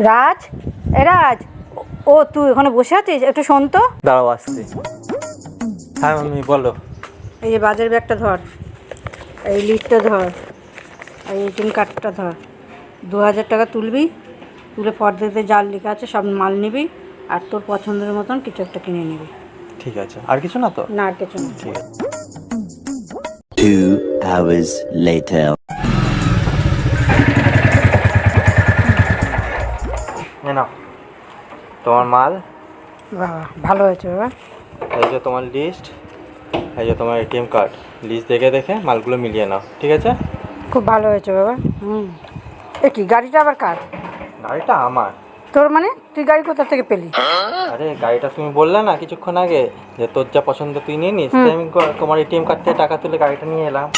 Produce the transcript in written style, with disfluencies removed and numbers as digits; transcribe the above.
রাজ, রাজ, ও তুই ওখানে বসে আছিস? একটু শোন তো। দাঁড়াও আসছি। হ্যাঁ মাম্মি বলো। এই যে বাজার ব্যাগটা ধর, এই লিস্টটা ধর, এই এটিএম কার্ডটা ধর। 2000 টাকা তুলবি, তুলে ফর্দতে যা লেখা আছে সব মাল নিবি, আর তোর পছন্দের মতন কিছু একটা কিনে নিবি। ঠিক আছে, আর কিছু না তো? না আর কিছু না। ঠিক আছে। 2 hours later. নাও তোমার মাল, বাবা ভালো হয়েছে বাবা। এই যে তোমার লিস্ট, এই যে তোমার এটিএম কার্ড। লিস্ট দেখে দেখে মালগুলো মিলিয়ে নাও, ঠিক আছে? খুব ভালো হয়েছে বাবা। এ কি গাড়িটা আবার কার? গাড়িটা আমার। তোর মানে তুই গাড়ি কোথা থেকে পেলি? আরে গাড়িটা তুমি বললে না কিছুক্ষণ আগে যে তোর যা পছন্দ তুই নিয়ে নিস, তাই আমি তোমার এটিএম কার্ড থেকে টাকা তুলে গাড়িটা নিয়ে এলাম।